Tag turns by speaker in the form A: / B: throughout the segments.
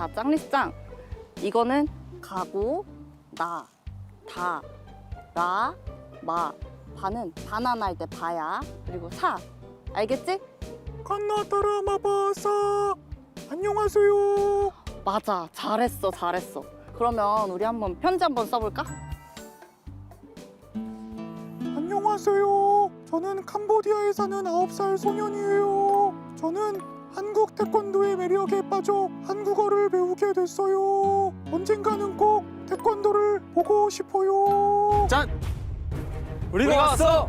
A: 자, 짱리짱. 이거는 가고, 나, 다, 라, 마. 바는 바나나 할 때 바야. 그리고 사. 알겠지?
B: 칸나타라 마바사. 안녕하세요.
A: 맞아. 잘했어, 잘했어. 그러면 우리 한번 편지 한번 써볼까?
B: 안녕하세요. 저는 캄보디아에 사는 9살 소년이에요. 저는 한국 태권도의 매력에 빠져 한국어를 배우게 됐어요. 언젠가는 꼭 태권도를 보고 싶어요.
C: 짠! 우리가 왔어!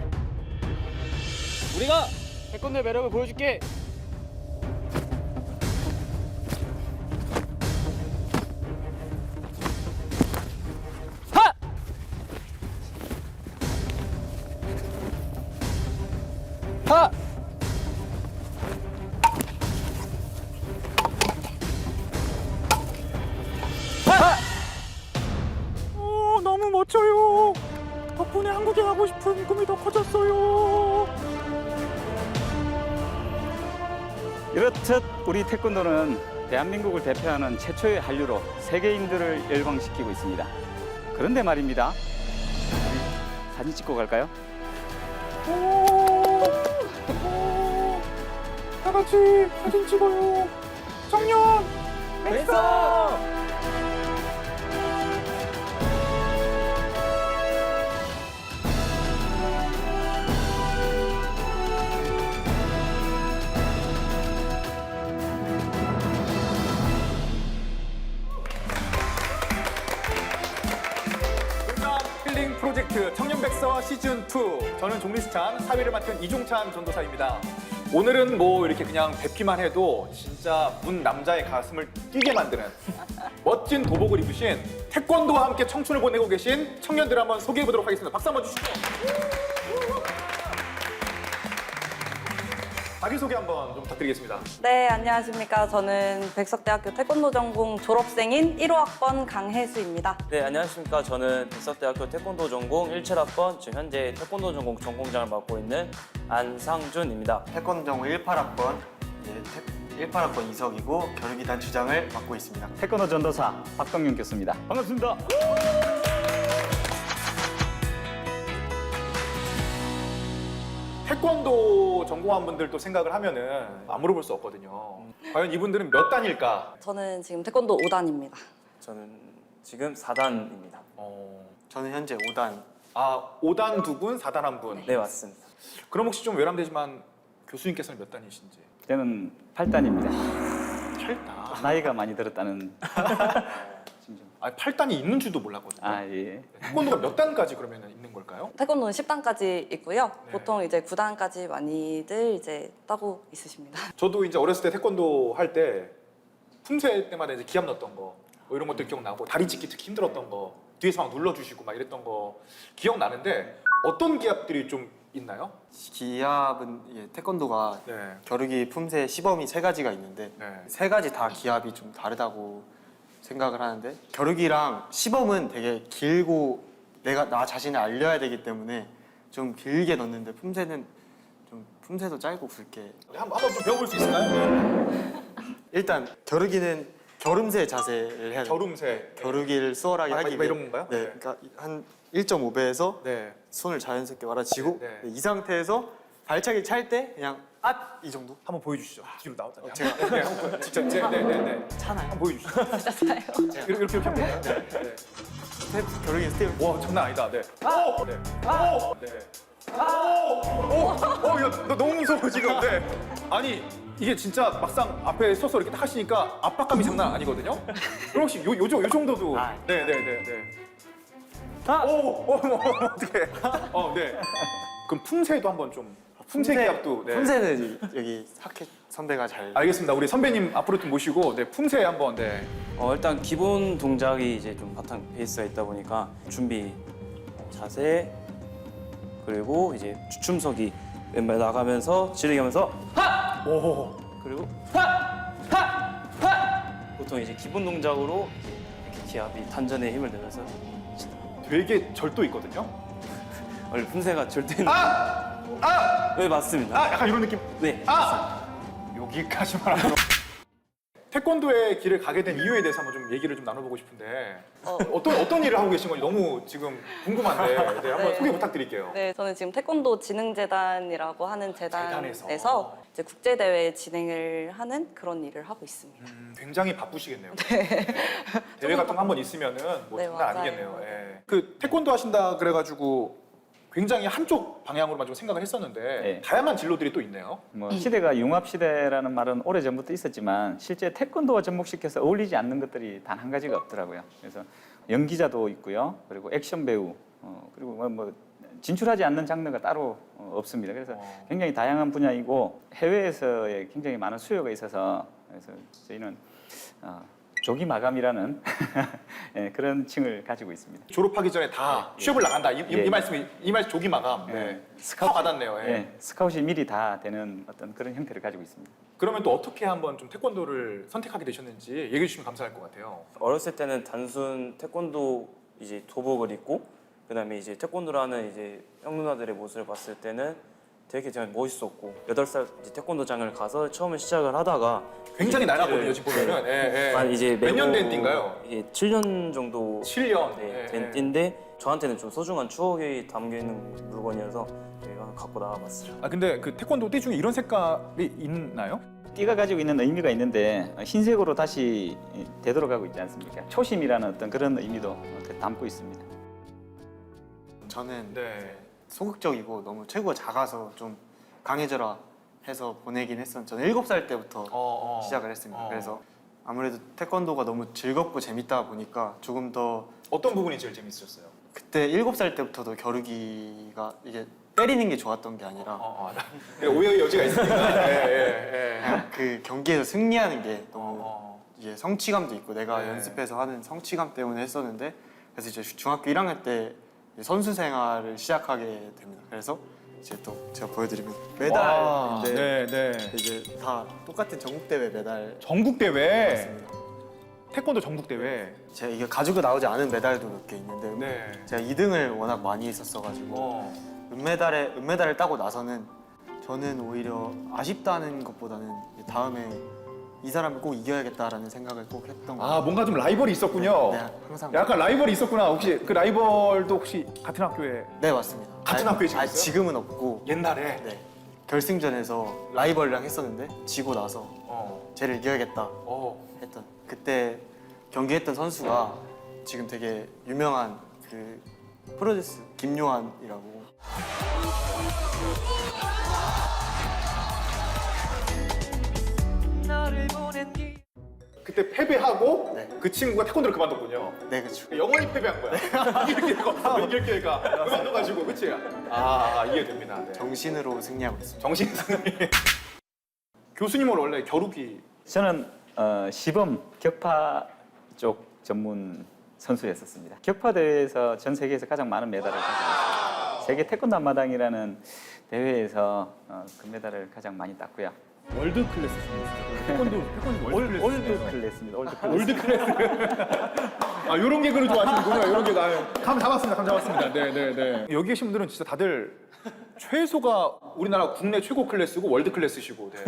C: 우리가 태권도의 매력을 보여줄게! 하! 하! 하!
B: 너무 멋져요. 덕분에 한국에 가고 싶은 꿈이 더 커졌어요.
D: 이렇듯 우리 태권도는 대한민국을 대표하는 최초의 한류로 세계인들을 열광시키고 있습니다. 그런데 말입니다. 우리 사진 찍고 갈까요?
B: 다 같이 사진 찍어요. 청년
C: 됐어!
E: 힐링 프로젝트 청년백서 시즌2. 저는 종리스찬, 사회를 맡은 이종찬 전도사입니다. 오늘은 뭐 이렇게 그냥 뵙기만 해도 진짜 문 남자의 가슴을 뛰게 만드는 멋진 도복을 입으신 태권도와 함께 청춘을 보내고 계신 청년들 한번 소개해 보도록 하겠습니다. 박수 한번 주시죠. 자기소개 한번 좀 부탁드리겠습니다.
F: 네, 안녕하십니까. 저는 백석대학교 태권도 전공 졸업생인 1호학번 강혜수입니다.
G: 네, 안녕하십니까. 저는 백석대학교 태권도 전공 17학번, 지금 현재 태권도 전공 전공장을 맡고 있는 안상준입니다.
H: 태권도 전공 18학번, 18학번 이석이고 겨루기단 주장을 맡고 있습니다.
D: 태권도 전도사 박동윤 교수입니다. 반갑습니다.
E: 태권도 전공한 분들도 생각을 하면은 안 물어볼 수 없거든요. 과연 이분들은 몇 단일까?
F: 저는 지금 태권도 5단입니다.
G: 저는 지금 4단입니다.
H: 저는 현재 5단.
E: 아, 5단 두 분, 4단 한 분.
G: 네, 맞습니다.
E: 그럼 혹시 좀 외람되지만 교수님께서는 몇 단이신지?
D: 저는 8단입니다.
E: 8단?
D: 나이가 많이 들었다는.
E: 아, 8단이 있는 줄도 몰랐거든요.
D: 아, 예.
E: 태권도가 몇 단까지 그러면 있는 걸까요?
F: 태권도는 10단까지 있고요.
E: 네.
F: 보통 이제 9단까지 많이들 이제 따고 있으십니다.
E: 저도 이제 어렸을 때 태권도 할 때 품새 때마다 이제 기합 넣었던 거, 뭐 이런 것들 기억나고 다리 찢기 특히 힘들었던 거, 뒤에서 막 눌러주시고 막 이랬던 거 기억나는데 어떤 기합들이 좀 있나요?
H: 기합은 태권도가
E: 네.
H: 겨루기 품새 시범이 3가지가 있는데
E: 네.
H: 3가지 다 기합이 좀 다르다고 생각을 하는데 겨루기랑 시범은 되게 길고 내가 나 자신을 알려야 되기 때문에 좀 길게 넣는데 품새는 좀 품새도 짧고 굵게.
E: 한번 좀 배워볼 수 있을까요?
H: 일단 겨루기는 겨름새 자세를 해야 돼요.
E: 겨름새.
H: 겨루기를 수월하게 하기
E: 막
H: 위해
E: 이런 건가요?
H: 네, 그러니까 한 1.5배에서
E: 네.
H: 손을 자연스럽게 말아쥐고
E: 네.
H: 이 상태에서 발차기 찰 때 그냥 이 정도?
E: 한번 보여주시죠. 뒤로 나왔다.
H: 제가
E: 네, 한번 진짜 네네네.
H: 차나요?
E: 한번 보여주시죠.
F: 진짜요?
E: 이렇게 하면 돼요. 네. 네.
H: 스텝, 겨루기 스텝.
E: 와 장난 아니다. 네. 오! 네. 오! 네. 오! 야, 너 너무 무서워 지금. 네. 아니 이게 진짜 막상 앞에 서서 이렇게 딱 하시니까 압박감이 장난 아니거든요. 그럼 혹시 요 정도도. 네네네. 오! 어떻게? 네. 그럼 품새도 한번 좀. 품새 기합도. 네.
H: 품새는 여기 사켓 선배가 잘.
E: 알겠습니다. 우리 선배님 앞으로 좀 모시고 네 품새 한번 네.
G: 일단 기본 동작이 이제 좀 바탕 베이스가 있다 보니까 준비, 자세, 그리고 이제 주춤서기 왼발 나가면서 지르면서 하!
E: 오.
G: 그리고 하! 하! 하! 보통 이제 기본 동작으로 이렇게 기압이 단전에 힘을 내면서
E: 되게 절도 있거든요.
G: 원래 품새가 절대 있는 네, 맞습니다.
E: 약간 이런 느낌.
G: 네.
E: 여기까지만 하고. 태권도의 길을 가게 된 이유에 대해서 한번 좀 얘기를 좀 나눠보고 싶은데 어떤 일을 하고 계신 건지 너무 지금 궁금한데 네, 한번
F: 네.
E: 소개 부탁드릴게요.
F: 네, 저는 지금 태권도 진흥재단이라고 하는 재단에서 이제 국제 대회 진행을 하는 그런 일을 하고 있습니다.
E: 굉장히 바쁘시겠네요. 대회 같은 거 한번 있으면은 뭐
F: 네,
E: 장난
F: 맞아요.
E: 아니겠네요. 예. 그 태권도 하신다 그래가지고 굉장히 한쪽 방향으로만 좀 생각을 했었는데
D: 네.
E: 다양한 진로들이 또 있네요.
D: 뭐 시대가 융합 시대라는 말은 오래 전부터 있었지만 실제 태권도와 접목시켜서 어울리지 않는 것들이 단 한 가지가 없더라고요. 그래서 연기자도 있고요, 그리고 액션 배우, 그리고 뭐 진출하지 않는 장르가 따로 없습니다. 그래서 굉장히 다양한 분야이고 해외에서의 굉장히 많은 수요가 있어서 그래서 저희는 조기 마감이라는 예, 그런 층을 가지고 있습니다.
E: 졸업하기 전에 다 취업을 나간다. 이 말씀 조기 마감. 네. 스카우트 받았네요. 예.
D: 예, 스카웃이 미리 다 되는 어떤 그런 형태를 가지고 있습니다.
E: 그러면 또 어떻게 한번 좀 태권도를 선택하게 되셨는지 얘기해 주시면 감사할 것 같아요.
G: 어렸을 때는 단순 태권도 이제 도복을 입고 그다음에 이제 태권도라는 이제 형 누나들의 모습을 봤을 때는 되게 제가 멋있었고 8살 이제 태권도장을 가서 처음에 시작을 하다가
E: 굉장히
G: 이제
E: 낡았거든요,
G: 띠를-
E: 지금 보면은. 예, 예.
G: 이제
E: 몇 년 된
G: 메고
E: 띠인가요?
G: 이게 7년 정도
E: 7년.
G: 네,
E: 예,
G: 된
E: 예.
G: 띠인데 저한테는 좀 소중한 추억이 담겨 있는 물건이어서 제가 갖고 나와봤어요.
E: 아 근데 그 태권도 띠 중에 이런 색깔이 있나요?
D: 띠가 가지고 있는 의미가 있는데 흰색으로 다시 되돌아가고 있지 않습니까? 초심이라는 어떤 그런 의미도 담고 있습니다.
H: 저는
E: 네.
H: 소극적이고 너무 체구가 작아서 좀 강해져라 해서 보내긴 했었는데 저는 7살 때부터 시작을 했습니다. 그래서 아무래도 태권도가 너무 즐겁고 재밌다 보니까 조금 더
E: 어떤 부분이 제일 재밌으셨어요?
H: 그때 7살 때부터도 겨루기가 이게 때리는 게 좋았던 게 아니라
E: 오해의 여지가 있으니까. 예.
H: 그 경기에서 승리하는 게 너무 이제 성취감도 있고 내가
E: 네.
H: 연습해서 하는 성취감 때문에 했었는데 그래서 이제 중학교 1학년 때 선수 생활을 시작하게 됩니다. 그래서 이제 또 제가 보여드리면 메달인데
E: 네.
H: 이제 다 똑같은 전국 대회 메달
E: 전국 대회.
H: 맞습니다.
E: 태권도 전국 대회.
H: 제가 이게 가지고 나오지 않은 메달도 몇 개 있는데
E: 네.
H: 제가 2등을 워낙 많이 했었어가지고 은메달을 따고 나서는 저는 오히려 아쉽다는 것보다는 다음에 이 사람을 꼭 이겨야겠다라는 생각을 꼭 했던 것
E: 아
H: 같아요.
E: 뭔가 좀 라이벌이 있었군요.
H: 네, 항상
E: 약간 라이벌이 있었구나. 혹시 그 라이벌도 혹시 같은 학교에
H: 네 맞습니다.
E: 같은 학교에 지금 있어요?
H: 지금은 없고
E: 옛날에?
H: 네 결승전에서 라이벌이랑 했었는데 지고 나서 쟤를 이겨야겠다 했던 그때 경기했던 선수가 지금 되게 유명한 그 프로듀스 김요한이라고
E: 그때 패배하고
H: 네.
E: 그 친구가 태권도를 그만뒀군요.
H: 네 그렇죠.
E: 영원히 패배한 거야. 이렇게 되가 그만둬가지고 그치? 이해됩니다. 네.
H: 정신으로 승리하고 있습니다.
E: 정신 승리. 교수님은 원래 겨루기
D: 저는 시범 격파 쪽 전문 선수였었습니다. 격파 대회에서 전 세계에서 가장 많은 메달을 가지고 있습니다. 세계 태권도 한마당이라는 대회에서 금메달을 가장 많이 땄고요.
E: 월드 클래스 태권도
D: 올드 클래스입니다.
E: 올드 클래스. 요런 개그를 좋아하시는군요. 요런 개그. 감 잡았습니다. 네. 여기 계신 분들은 진짜 다들 최소가 우리나라 국내 최고 클래스고 월드 클래스시고. 네.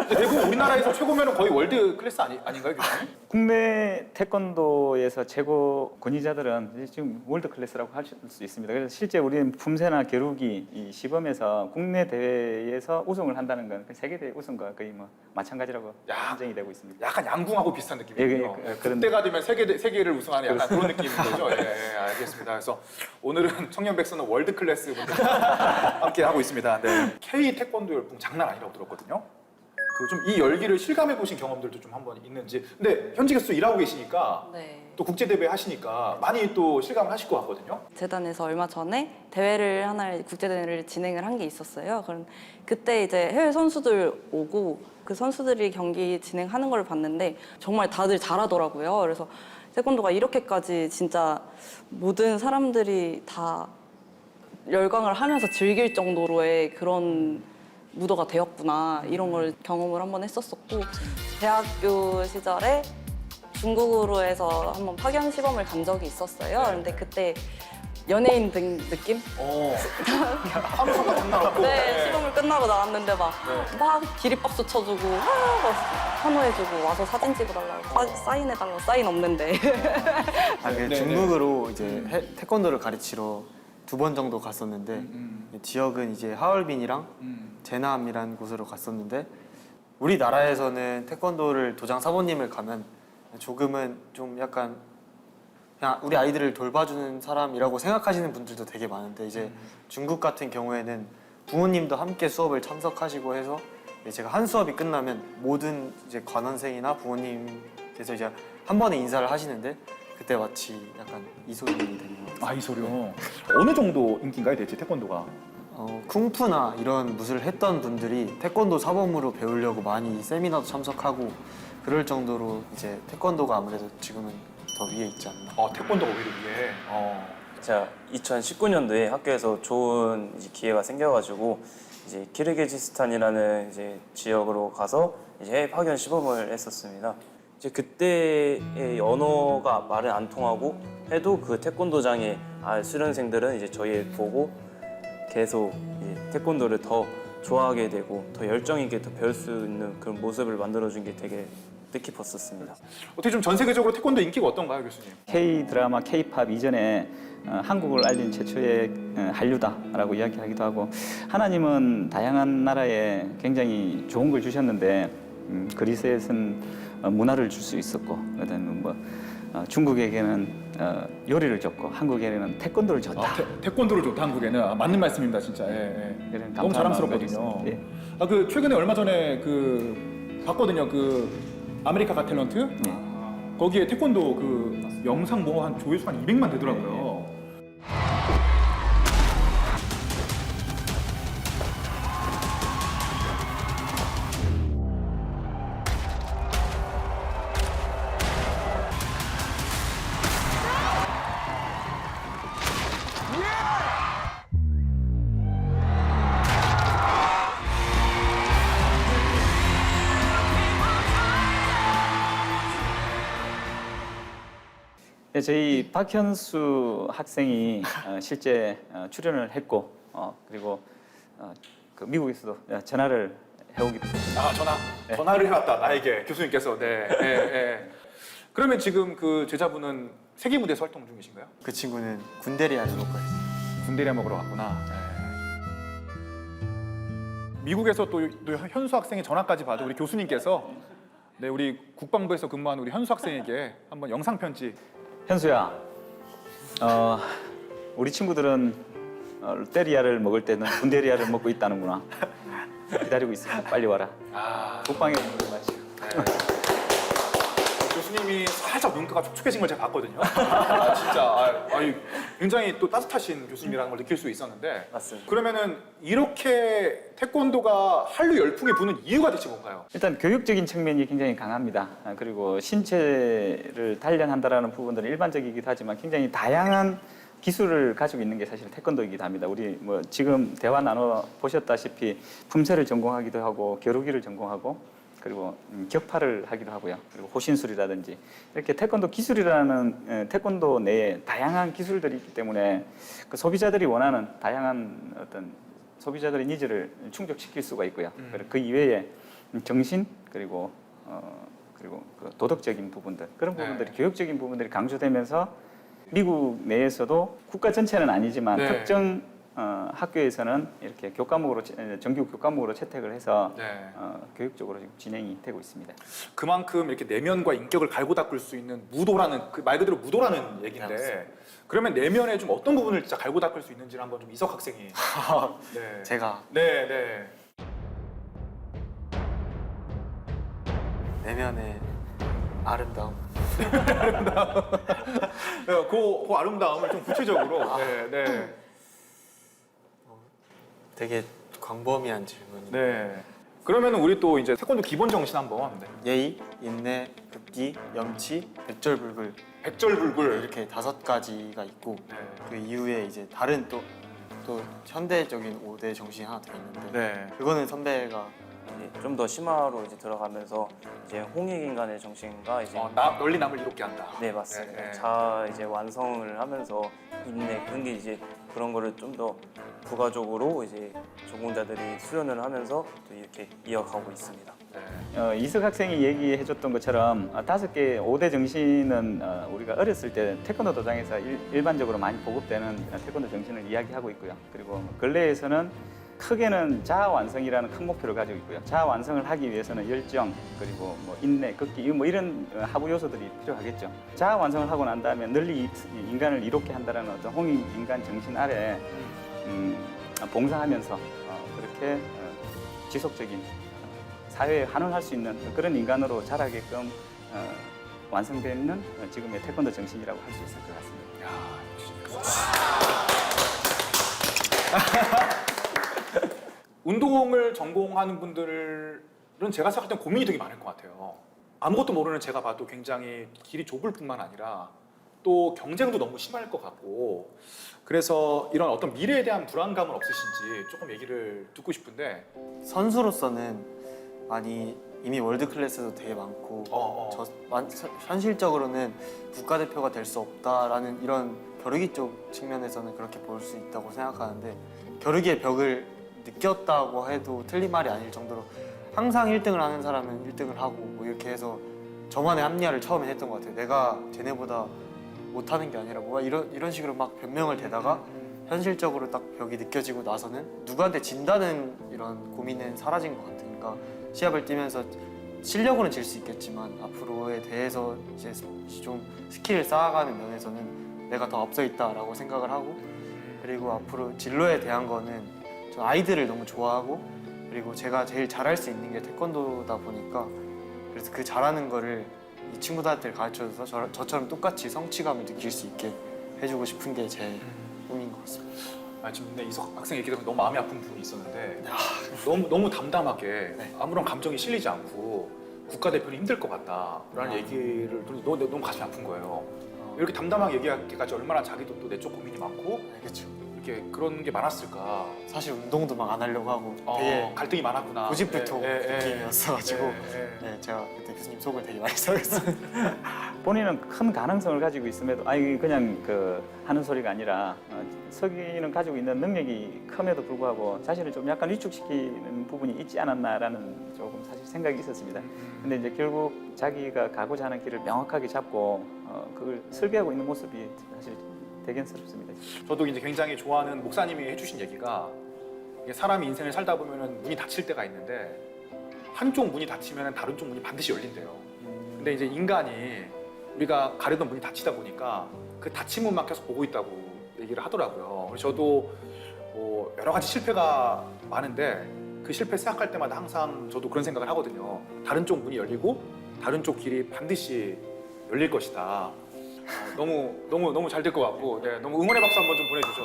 E: 근데 대부분 우리나라에서 최고면 거의 월드 클래스 아닌가요, 교수님?
D: 국내 태권도에서 최고 권위자들은 지금 월드 클래스라고 할 수 있습니다. 그래서 실제 우리는 품새나 겨루기 이 시범에서 국내 대회에서 우승을 한다는 건 세계 대회 우승과 거의 뭐 마찬가지라고 인정이 되고 있습니다.
E: 약간 양궁하고 비슷한 느낌이군요.
D: 그런
E: 그때가 되면 세계를 우승하는 약간 그런 느낌인 거죠. 예, 알겠습니다. 그래서 오늘은 청년백서는 월드 클래스 분들 함께 하고 있습니다. 네. K 태권도 열풍 장난 아니라고 들었거든요. 그 좀 이 열기를 실감해 보신 경험들도 좀 한번 있는지. 근데 현직에서 일하고 계시니까
F: 네.
E: 또 국제 대회 하시니까 많이 또 실감을 하실 것 같거든요.
F: 재단에서 얼마 전에 대회를 하나를 국제 대회를 진행을 한 게 있었어요. 그럼 그때 이제 해외 선수들 오고 그 선수들이 경기 진행하는 걸 봤는데 정말 다들 잘하더라고요. 그래서 태권도가 이렇게까지 진짜 모든 사람들이 다 열광을 하면서 즐길 정도로의 그런 무도가 되었구나 이런 걸 경험을 한번 했었었고 대학교 시절에 중국으로 해서 한번 파견 시범을 간 적이 있었어요. 근데 그때 연예인 된 느낌?
E: 아무 상관 장난 없고.
F: 네, 시범을 끝나고 나왔는데 막 기립박수 쳐주고 막 환호해주고 와서 사진 찍어달라고 사인해달라고 사인 없는데
H: 그 중국으로 이제 태권도를 가르치러 2번 정도 갔었는데 지역은 이제 하얼빈이랑 제남이라는 곳으로 갔었는데 우리나라에서는 태권도를 도장 사모님을 가면 조금은 좀 약간 그냥 우리 아이들을 돌봐주는 사람이라고 생각하시는 분들도 되게 많은데 이제 중국 같은 경우에는 부모님도 함께 수업을 참석하시고 해서 제가 한 수업이 끝나면 모든 이제 관원생이나 부모님께서 이제 한 번에 인사를 하시는데 그때 마치 약간 이소룡이 되는 것 같아요.
E: 이소룡. 어느 정도 인기인가요, 대체 태권도가?
H: 쿵푸나 이런 무술을 했던 분들이 태권도 사범으로 배우려고 많이 세미나도 참석하고 그럴 정도로 이제 태권도가 아무래도 지금은 더 위에 있지 않나.
E: 태권도가 오히려 위에.
G: 제가 2019년도에 학교에서 좋은 이제 기회가 생겨가지고 이제 키르기즈스탄이라는 이제 지역으로 가서 이제 해외 파견 시범을 했었습니다. 이제 그때의 언어가 말을 안 통하고 해도 그 태권도장의 수련생들은 이제 저희 보고 계속 이제 태권도를 더 좋아하게 되고 더 열정 있게 더 배울 수 있는 그런 모습을 만들어준 게 되게 뜻깊었었습니다.
E: 어떻게 좀 전 세계적으로 태권도 인기가 어떤가요, 교수님?
D: K-드라마, K-팝 이전에 한국을 알린 최초의 한류다라고 이야기하기도 하고 하나님은 다양한 나라에 굉장히 좋은 걸 주셨는데 그리스에서는 문화를 줄 수 있었고 그다음에 뭐 중국에게는 요리를 줬고 한국에게는 태권도를 줬다.
E: 태권도를 좋다 한국에는. 맞는 말씀입니다, 진짜.
D: 그런
E: 너무
D: 감사한
E: 자랑스럽거든요.
D: 마음을 예.
E: 그 최근에 얼마 전에 봤거든요. 아메리카 갓 탤런트. 거기에 태권도 영상 한 조회수 한 200만 되더라고요.
D: 네, 저희 박현수 학생이 실제 출연을 했고 그리고 그 미국에서도 전화를 해오기도 했습니다.
E: 전화를 해왔다 나에게 교수님께서. 네. 그러면 지금 그 제자분은 세계 무대에서 활동 중이신가요?
H: 그 친구는 군대리아를 먹고 있어요.
E: 군대리아 먹으러 갔구나. 미국에서 또 현수 학생의 전화까지 받은 우리 교수님께서 우리 국방부에서 근무하는 우리 현수 학생에게 한번 영상 편지.
D: 현수야, 우리 친구들은 롯데리아를 먹을 때는 군대리아를 먹고 있다는구나. 기다리고 있으니까 빨리 와라. 국방의 공부를 마치고.
E: 교수님이 살짝 눈가가 촉촉해진 걸 제가 봤거든요. 진짜 굉장히 또 따뜻하신 교수님이라는 걸 느낄 수 있었는데.
G: 맞습니다.
E: 그러면은 이렇게 태권도가 한류 열풍이 부는 이유가 대체 뭔가요?
D: 일단 교육적인 측면이 굉장히 강합니다. 그리고 신체를 단련한다라는 부분들은 일반적이기도 하지만 굉장히 다양한 기술을 가지고 있는 게 사실 태권도이기도 합니다. 우리 뭐 지금 대화 나눠 보셨다시피 품새를 전공하기도 하고 겨루기를 전공하고 그리고 격파를 하기도 하고요. 그리고 호신술이라든지 이렇게 태권도 기술이라는 태권도 내에 다양한 기술들이 있기 때문에 그 소비자들이 원하는 다양한 어떤 소비자들의 니즈를 충족시킬 수가 있고요. 그리고 그 이외에 정신 그리고 그 도덕적인 부분들 그런 부분들이 교육적인 부분들이 강조되면서 미국 내에서도 국가 전체는 아니지만 특정 학교에서는 이렇게 교과목으로 정규 교과목으로 채택을 해서 교육적으로 지금 진행이 되고 있습니다.
E: 그만큼 이렇게 내면과 인격을 갈고 닦을 수 있는 무도라는 말 그대로 무도라는 얘기인데 그러면 내면에 좀 어떤 부분을 진짜 갈고 닦을 수 있는지를 한번 좀 이석 학생이.
H: 제가
E: 네.
H: 내면의 아름다움.
E: 그 아름다움을 좀 구체적으로. 네.
H: 되게 광범위한 질문이.
E: 네. 그러면 우리 또 이제 태권도 기본 정신 한번.
H: 예의, 인내, 급기, 염치, 백절불굴
E: 백절불굴.
H: 이렇게 5가지가 있고
E: 네.
H: 그 이후에 이제 다른 또 현대적인 5대 정신이 하나 더 있는데
E: 네.
H: 그거는 선배가
G: 좀 더 심화로 이제 들어가면서 이제 홍익인간의 정신과 이제
E: 널리 남을 이롭게 한다.
G: 네 맞습니다.
E: 네.
G: 자아 이제 완성을 하면서 인내 그런 게 이제 그런 거를 좀 더 부가적으로 이제 전공자들이 수련을 하면서 또 이렇게 이어가고 있습니다.
D: 이석 학생이 얘기해줬던 것처럼 5개 5대 정신은 우리가 어렸을 때 태권도 도장에서 일반적으로 많이 보급되는 태권도 정신을 이야기하고 있고요. 그리고 근래에서는 크게는 자아 완성이라는 큰 목표를 가지고 있고요. 자아 완성을 하기 위해서는 열정, 그리고 뭐 인내, 극기 뭐 이런 하부 요소들이 필요하겠죠. 자아 완성을 하고 난 다음에 널리 인간을 이롭게 한다는 어떤 홍익 인간 정신 아래 봉사하면서 그렇게 지속적인 사회에 환원할 수 있는 그런 인간으로 자라게끔 완성되는 지금의 태권도 정신이라고 할 수 있을 것 같습니다.
E: 운동을 전공하는 분들은 제가 생각할 땐 고민이 되게 많을 것 같아요. 아무것도 모르는 제가 봐도 굉장히 길이 좁을 뿐만 아니라 또 경쟁도 너무 심할 것 같고, 그래서 이런 어떤 미래에 대한 불안감은 없으신지 조금 얘기를 듣고 싶은데.
H: 선수로서는 많이 이미 월드 클래스도 되게 많고 현실적으로는 국가대표가 될 수 없다라는 이런 겨루기 쪽 측면에서는 그렇게 볼 수 있다고 생각하는데, 겨루기의 벽을 느꼈다고 해도 틀린 말이 아닐 정도로 항상 1등을 하는 사람은 1등을 하고 뭐 이렇게 해서 저만의 합리화를 처음에 했던 것 같아요. 내가 쟤네보다 못하는 게 아니라 뭐가 이런 식으로 막 변명을 대다가 현실적으로 딱 벽이 느껴지고 나서는 누구한테 진다는 이런 고민은 사라진 것 같아요. 그러니까 시합을 뛰면서 실력으로는 질 수 있겠지만 앞으로에 대해서 이제 좀 스킬을 쌓아가는 면에서는 내가 더 앞서 있다라고 생각을 하고, 그리고 앞으로 진로에 대한 거는 전 아이들을 너무 좋아하고, 그리고 제가 제일 잘할 수 있는 게 태권도다 보니까 그래서 그 잘하는 거를 이 친구들한테 가르쳐줘서 저처럼 똑같이 성취감을 느낄 수 있게 해주고 싶은 게 제 꿈인 것 같습니다.
E: 지금 근데 이석 학생 얘기 들으면 너무 마음이 아픈 부분이 있었는데, 너무 담담하게 아무런 감정이 실리지 않고 국가대표는 힘들 것 같다라는 얘기를 들으면서 너무 가슴이 아픈 거예요. 이렇게 담담하게 얘기하기까지 얼마나 자기도 또 내적 고민이 많고
H: 알겠죠.
E: 이렇게 그런 게 많았을까.
H: 사실 운동도 막 안 하려고 하고 되게
E: 갈등이 많았구나.
H: 고집불통 느낌이었어가지고
E: 예.
H: 네, 제가 그때 교수님 속을 되게 많이 썩였어요.
D: 본인은 큰 가능성을 가지고 있음에도 그냥 하는 소리가 아니라 석이는 가지고 있는 능력이 큼에도 불구하고 자신을 좀 약간 위축시키는 부분이 있지 않았나라는 조금 사실 생각이 있었습니다. 근데 이제 결국 자기가 가고자 하는 길을 명확하게 잡고 그걸 설계하고 있는 모습이 사실 대견스럽습니다.
E: 저도 이제 굉장히 좋아하는 목사님이 해주신 얘기가, 이게 사람이 인생을 살다 보면은 문이 닫힐 때가 있는데 한쪽 문이 닫히면 다른 쪽 문이 반드시 열린대요. 근데 이제 인간이 우리가 가려던 문이 닫히다 보니까 그 닫힌 문만 계속 보고 있다고 얘기를 하더라고요. 그래서 저도 여러 가지 실패가 많은데 그 실패 생각할 때마다 항상 저도 그런 생각을 하거든요. 다른 쪽 문이 열리고 다른 쪽 길이 반드시 열릴 것이다. 너무 잘 될 것 같고, 너무 응원의 박수 한번 좀 보내주셔서.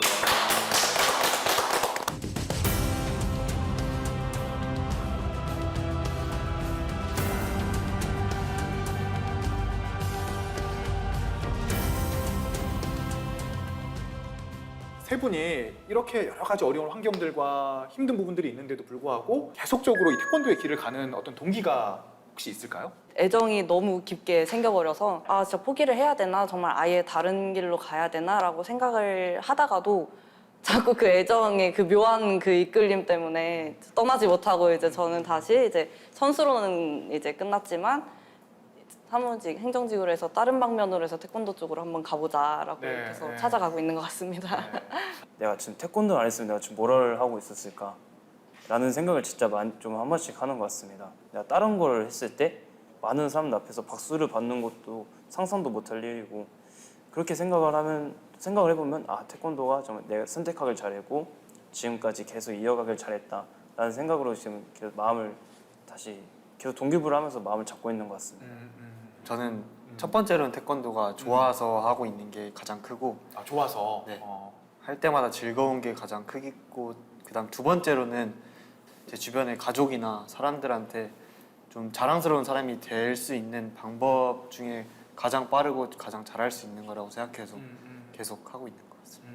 E: 세 분이 이렇게 여러 가지 어려운 환경들과 힘든 부분들이 있는데도 불구하고 계속적으로 이 태권도의 길을 가는 어떤 동기가 혹시 있을까요?
F: 애정이 너무 깊게 생겨버려서 진짜 포기를 해야 되나, 정말 아예 다른 길로 가야 되나라고 생각을 하다가도 자꾸 그 애정의 그 묘한 그 이끌림 때문에 떠나지 못하고 이제 저는 다시 이제 선수로는 이제 끝났지만 사무직, 행정직으로 해서 다른 방면으로 해서 태권도 쪽으로 한번 가보자라고 해서 찾아가고 있는 것 같습니다.
G: 내가 지금 태권도를 안 했으면 내가 지금 뭘 하고 있었을까? 라는 생각을 진짜 좀 한 번씩 하는 것 같습니다. 내가 다른 걸 했을 때 많은 사람들 앞에서 박수를 받는 것도 상상도 못할 일이고, 그렇게 생각을 해보면 태권도가 정말 내가 선택하길 잘했고 지금까지 계속 이어가길 잘했다 라는 생각으로 지금 계속 마음을 다시 계속 동기부여를 하면서 마음을 잡고 있는 것 같습니다.
H: 저는 첫 번째로는 태권도가 좋아서 하고 있는 게 가장 크고,
E: 좋아서
H: 네. 할 때마다 즐거운 게 가장 크고, 그다음 두 번째로는 제 주변의 가족이나 사람들한테 좀 자랑스러운 사람이 될 수 있는 방법 중에 가장 빠르고 가장 잘할 수 있는 거라고 생각해서 계속 하고 있는 것 같습니다.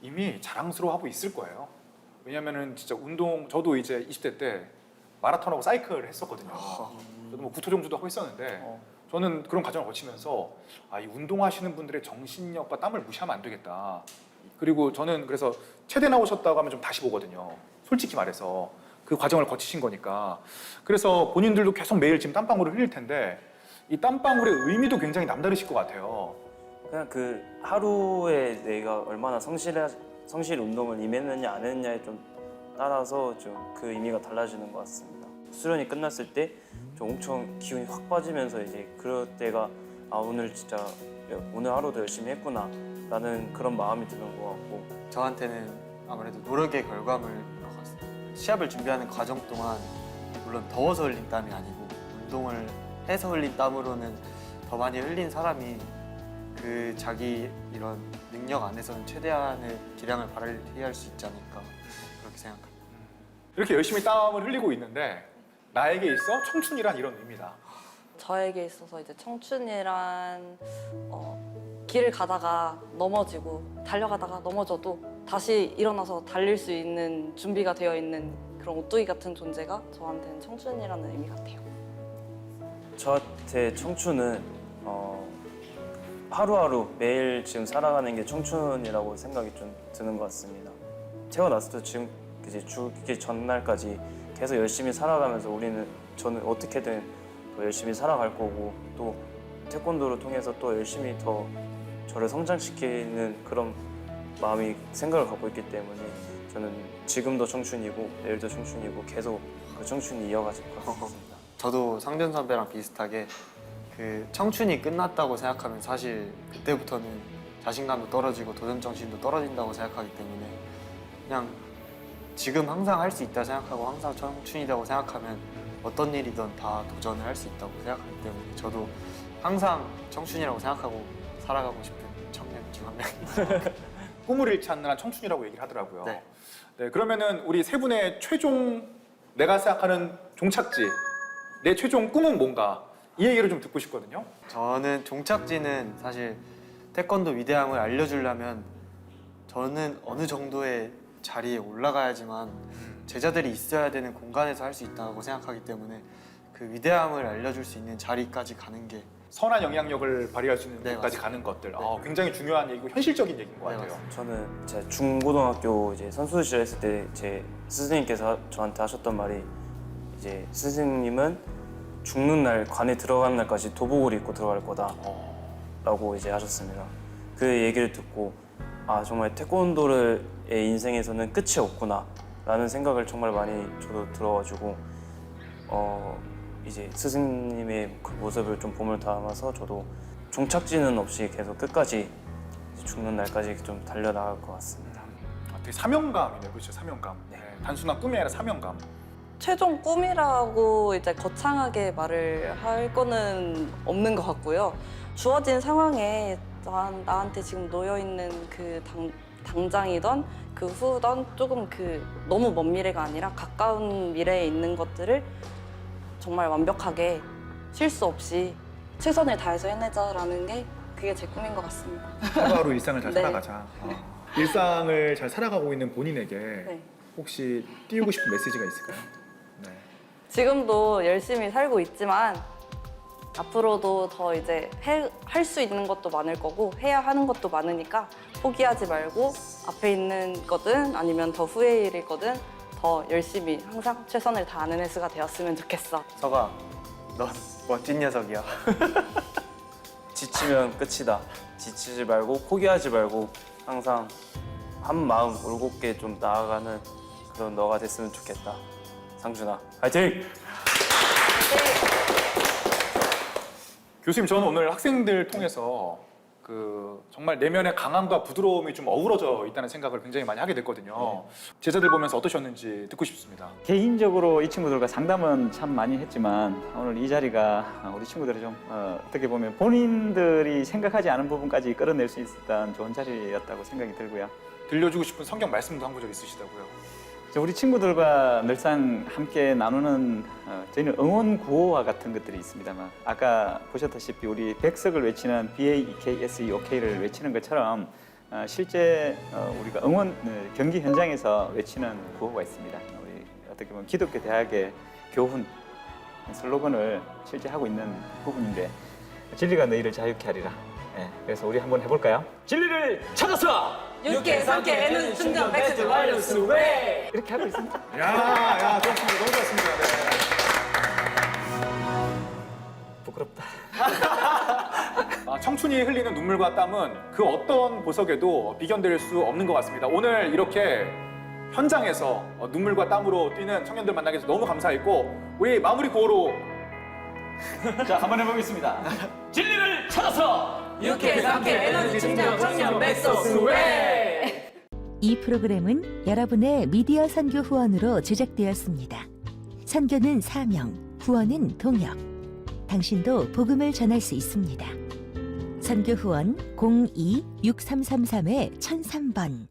E: 이미 자랑스러워하고 있을 거예요. 왜냐면은 진짜 운동 저도 이제 20대 때 마라톤하고 사이클을 했었거든요. 저도 뭐 구토정주도 하고 있었는데 저는 그런 과정을 거치면서 이 운동하시는 분들의 정신력과 땀을 무시하면 안 되겠다. 그리고 저는 그래서 체대 나오셨다고 하면 좀 다시 보거든요. 솔직히 말해서 그 과정을 거치신 거니까. 그래서 본인들도 계속 매일 지금 땀방울을 흘릴 텐데 이 땀방울의 의미도 굉장히 남다르실 것 같아요.
G: 그냥 그 하루에 내가 얼마나 성실 운동을 임했느냐 안 했느냐에 좀 따라서 좀 그 의미가 달라지는 것 같습니다. 수련이 끝났을 때 좀 엄청 기운이 확 빠지면서 이제 그럴 때가 오늘 진짜 오늘 하루도 열심히 했구나 라는 그런 마음이 드는 것 같고
H: 저한테는 아무래도 노력의 결과물인 것 같습니다. 시합을 준비하는 과정 동안 물론 더워서 흘린 땀이 아니고 운동을 해서 흘린 땀으로는 더 많이 흘린 사람이 그 자기 이런 능력 안에서는 최대한의 기량을 발휘할 수 있지 않을까 그렇게 생각합니다.
E: 이렇게 열심히 땀을 흘리고 있는데 나에게 있어 청춘이란 이런 의미다.
F: 저에게 있어서 이제 청춘이란 길을 가다가 넘어지고 달려가다가 넘어져도 다시 일어나서 달릴 수 있는 준비가 되어 있는 그런 오뚜기 같은 존재가 저한테는 청춘이라는 의미 같아요.
G: 저한테 청춘은 하루하루 매일 지금 살아가는 게 청춘이라고 생각이 좀 드는 것 같습니다. 태어났을 때 지금 이제 죽기 전날까지 계속 열심히 살아가면서 저는 어떻게든 더 열심히 살아갈 거고 또 태권도를 통해서 또 열심히 더 저를 성장시키는 그런 생각을 갖고 있기 때문에 저는 지금도 청춘이고 내일도 청춘이고 계속 그 청춘이 이어가질 것 같습니다.
H: 저도 상준 선배랑 비슷하게 그 청춘이 끝났다고 생각하면 사실 그때부터는 자신감도 떨어지고 도전 정신도 떨어진다고 생각하기 때문에 그냥 지금 항상 할 수 있다 생각하고 항상 청춘이라고 생각하면 어떤 일이든 다 도전을 할 수 있다고 생각하기 때문에 저도 항상 청춘이라고 생각하고 살아가고 싶은 청년 중 한 명입니다.
E: 꿈을 잃지 않는 한 청춘이라고 얘기를 하더라고요.
H: 네.
E: 네, 그러면은 우리 세 분의 최종 내가 생각하는 종착지, 내 최종 꿈은 뭔가 이 얘기를 좀 듣고 싶거든요.
H: 저는 종착지는 사실 태권도 위대함을 알려주려면 저는 어느 정도의 자리에 올라가야지만 제자들이 있어야 되는 공간에서 할 수 있다고 생각하기 때문에 그 위대함을 알려줄 수 있는 자리까지 가는 게
E: 선한 영향력을 발휘할 수 있는
H: 네,
E: 데까지
H: 맞습니다.
E: 가는 것들.
H: 네.
E: 굉장히 중요한 얘기고 현실적인 얘기인 것
H: 네,
E: 같아요.
H: 맞습니다.
G: 저는 제 중고등학교 이제 선수 시절 했을 때 제 스승님께서 저한테 하셨던 말이 이제 스승님은 죽는 날 관에 들어가는 날까지 도복을 입고 들어갈 거다라고 이제 하셨습니다. 그 얘기를 듣고 정말 태권도의 인생에서는 끝이 없구나라는 생각을 정말 많이 저도 들어가지고 이제 스승님의 그 모습을 좀 봄을 담아서 저도 종착지는 없이 계속 끝까지 죽는 날까지 좀 달려나갈 것 같습니다.
E: 되게 사명감이네요. 그렇죠, 사명감. 네, 단순한 꿈이 아니라 사명감.
F: 최종 꿈이라고 이제 거창하게 말을 할 거는 없는 것 같고요. 주어진 상황에 나한테 지금 놓여 있는 그 당장이던 그 후던 조금 너무 먼 미래가 아니라 가까운 미래에 있는 것들을 정말 완벽하게 실수 없이 최선을 다해서 해내자라는 게 그게 제 꿈인 것 같습니다.
E: 하루하루 일상을 잘
F: 네.
E: 살아가자. 일상을 잘 살아가고 있는 본인에게
F: 네.
E: 혹시 띄우고 싶은 메시지가 있을까요? 네.
F: 지금도 열심히 살고 있지만 앞으로도 더 이제 할 수 있는 것도 많을 거고 해야 하는 것도 많으니까 포기하지 말고 앞에 있는 거든 아니면 더 후의 일이거든 더 열심히 항상 최선을 다하는 혜수가 되었으면 좋겠어.
H: 서가 넌 멋진 녀석이야.
G: 지치면 끝이다. 지치지 말고 포기하지 말고 항상 한 마음 올곧게 좀 나아가는 그런 너가 됐으면 좋겠다. 상준아, 화이팅!
E: 교수님, 저는 오늘 학생들 통해서 정말 내면의 강함과 부드러움이 좀 어우러져 있다는 생각을 굉장히 많이 하게 됐거든요. 제자들 보면서 어떠셨는지 듣고 싶습니다.
D: 개인적으로 이 친구들과 상담은 참 많이 했지만 오늘 이 자리가 우리 친구들이 좀 어떻게 보면 본인들이 생각하지 않은 부분까지 끌어낼 수 있었던 좋은 자리였다고 생각이 들고요.
E: 들려주고 싶은 성경 말씀도 한 구절 있으시다고요.
D: 우리 친구들과 늘상 함께 나누는 저희는 응원 구호와 같은 것들이 있습니다만 아까 보셨다시피 우리 백석을 외치는 BAEKSEOK를 외치는 것처럼 실제 우리가 응원 경기 현장에서 외치는 구호가 있습니다. 우리 어떻게 보면 기독교 대학의 교훈 슬로건을 실제 하고 있는 부분인데 진리가 너희를 자유케 하리라. 예, 그래서 우리 한번 해볼까요? 진리를 찾아서
F: 6개, 3개, N은 충전 백스 와이어스 왜?
D: 이렇게 하고 있습니다.
E: 야, 좋습니다. 너무 좋습니다. 네.
D: 부끄럽다.
E: 청춘이 흘리는 눈물과 땀은 그 어떤 보석에도 비견될 수 없는 것 같습니다. 오늘 이렇게 현장에서 눈물과 땀으로 뛰는 청년들 만나게 해서 너무 감사했고 우리 마무리 구호로
D: 자, 한번 해보겠습니다. 진리를 찾아서
F: 6개, 3개, 에너지 충전 청년 백스 왜?
I: 이 프로그램은 여러분의 미디어 선교 후원으로 제작되었습니다. 선교는 사명, 후원은 동역. 당신도 복음을 전할 수 있습니다. 선교 후원 02-6333-1003번